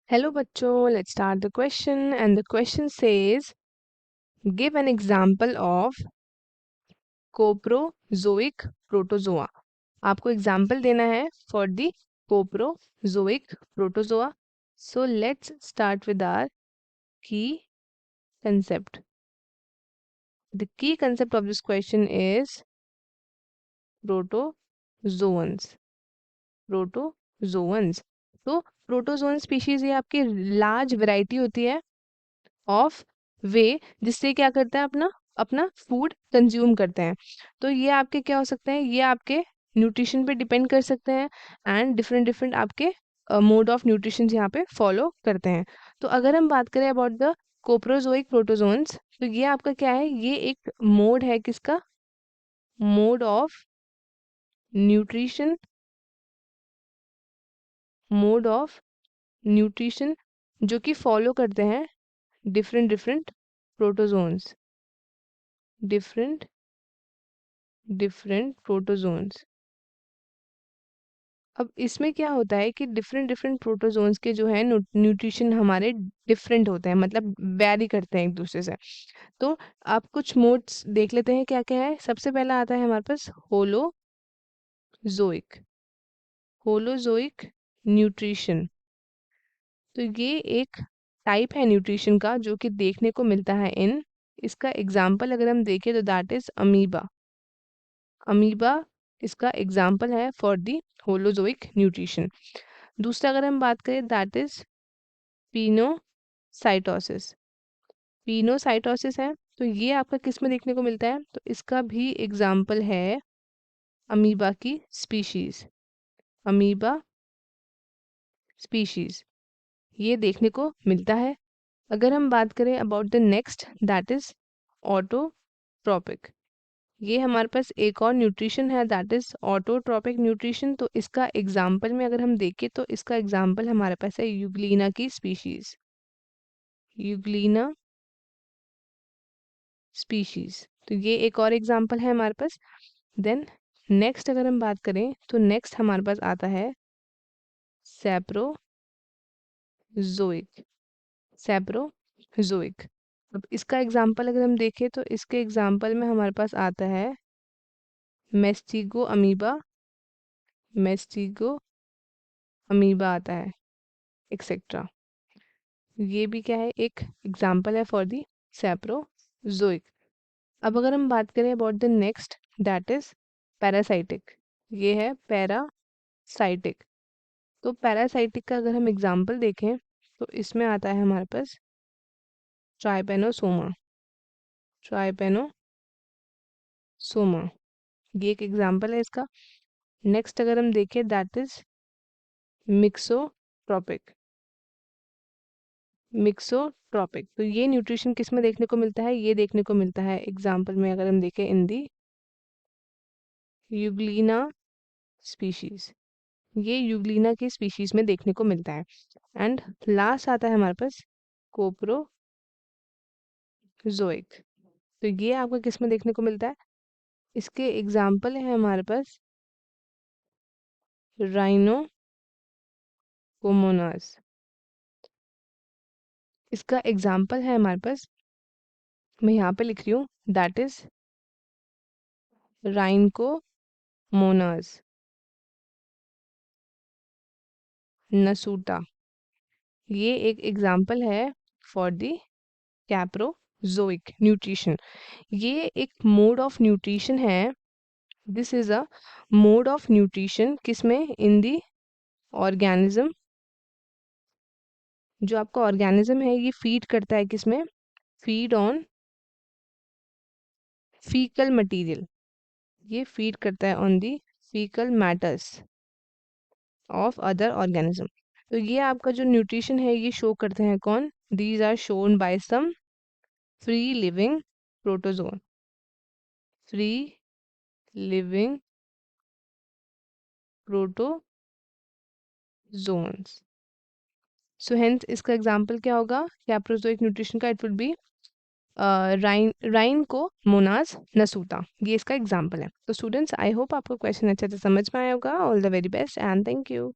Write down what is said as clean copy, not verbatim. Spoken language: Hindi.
Hello बच्चों, let's start the question and the question says give an example of coprozoic protozoa. आपको example देना है for the coprozoic protozoa. So let's start with our key concept. The key concept of this question is protozoans. Protozoans. तो प्रोटोजोन स्पीशीज ये आपकी लार्ज वैरायटी होती है ऑफ वे जिससे क्या करते हैं अपना अपना फूड कंज्यूम करते हैं। तो ये आपके क्या हो सकते हैं, ये आपके न्यूट्रिशन पे डिपेंड कर सकते हैं एंड डिफरेंट डिफरेंट आपके मोड ऑफ न्यूट्रिशन यहाँ पे फॉलो करते हैं। तो अगर हम बात करें अबाउट द कोप्रोजोइक प्रोटोजोन्स, तो ये आपका क्या है, ये एक मोड है किसका, mode of nutrition, mode of nutrition जो कि फॉलो करते हैं different different protozoans, different different protozoans. अब इसमें क्या होता है कि डिफरेंट डिफरेंट प्रोटोजोन्स के जो है न्यूट्रिशन हमारे डिफरेंट होते हैं, मतलब वैरी करते हैं एक दूसरे से। तो आप कुछ मोड्स देख लेते हैं क्या क्या है। सबसे पहला आता है हमारे पास होलोजोइक, होलोजोइक न्यूट्रिशन। तो ये एक टाइप है न्यूट्रिशन का जो कि देखने को मिलता है इन, इसका एग्जाम्पल अगर हम देखें तो दैट इज अमीबा। अमीबा इसका एग्जाम्पल है फॉर दी होलोजोइक न्यूट्रिशन। दूसरा अगर हम बात करें दैट इज पिनोसाइटोसिस। पिनोसाइटोसिस है तो ये आपका किस में देखने को मिलता है, तो इसका भी एग्जाम्पल है अमीबा की स्पीशीज, अमीबा स्पीशीज ये देखने को मिलता है। अगर हम बात करें about the next that is autotrophic, ये हमारे पास एक और न्यूट्रिशन है दैट इज ऑटोट्रोपिक न्यूट्रिशन। तो इसका एग्जाम्पल में अगर हम देखें तो इसका एग्जाम्पल हमारे पास है यूग्लिना की स्पीशीज, यूग्लिना स्पीशीज। तो ये एक और एग्जाम्पल है हमारे पास। देन नेक्स्ट अगर हम बात करें तो नेक्स्ट हमारे पास आता है सैप्रोजोइक, सैप्रोजोइक। अब इसका एग्जाम्पल अगर हम देखें तो इसके एग्जाम्पल में हमारे पास आता है मेस्टिगो अमीबा, मेस्टिगो अमीबा आता है एक्सेट्रा। ये भी क्या है, एक एग्जाम्पल है फॉर दी सैप्रोजोइक। अब अगर हम बात करें about the next that is parasitic, ये है पैरासाइटिक। तो पैरासाइटिक का अगर हम एग्जाम्पल देखें तो इसमें आता है हमारे पास ट्राइपेनोसोमा, ट्राइपेनोसोमा ये एक एग्जाम्पल है इसका। नेक्स्ट अगर हम देखें दैट इज मिक्सोट्रॉपिक, मिक्सोट्रॉपिक। तो ये न्यूट्रिशन किस में देखने को मिलता है, ये देखने को मिलता है एग्जाम्पल में अगर हम देखें इन दी यूग्लिना स्पीशीज, ये यूग्लिना की स्पीशीज में देखने को मिलता है। एंड लास्ट आता है हमारे पास कोप्रोजोइक। तो ये आपको किस में देखने को मिलता है, इसके एग्जाम्पल है हमारे पास राइनोकोमोनास, इसका एग्जाम्पल है हमारे पास, मैं यहाँ पे लिख रही हूँ दैट इज राइनकोमोनास नसूटा। ये एक एग्जाम्पल है फॉर द कैप्रोजोइक न्यूट्रिशन। ये एक मोड ऑफ न्यूट्रिशन है, this is a mode of nutrition किसमें, इन दी ऑर्गेनिज्म। जो आपका ऑर्गेनिज्म है ये फीड करता है किसमें, फीड ऑन फीकल मटेरियल, ये फीड करता है on the faecal matters of other organism. तो ये आपका जो न्यूट्रिशन है ये शो करते हैं कौन, these are shown by some free living protozoan, free living protozoans. So hence इसका एग्जांपल क्या होगा कैप्रोजोइक न्यूट्रिशन का, it will be Rhynchomonas nasuta, ये इसका एग्जांपल है। तो स्टूडेंट्स आई होप आपको क्वेश्चन अच्छे से समझ में आया होगा। All the very best and thank you.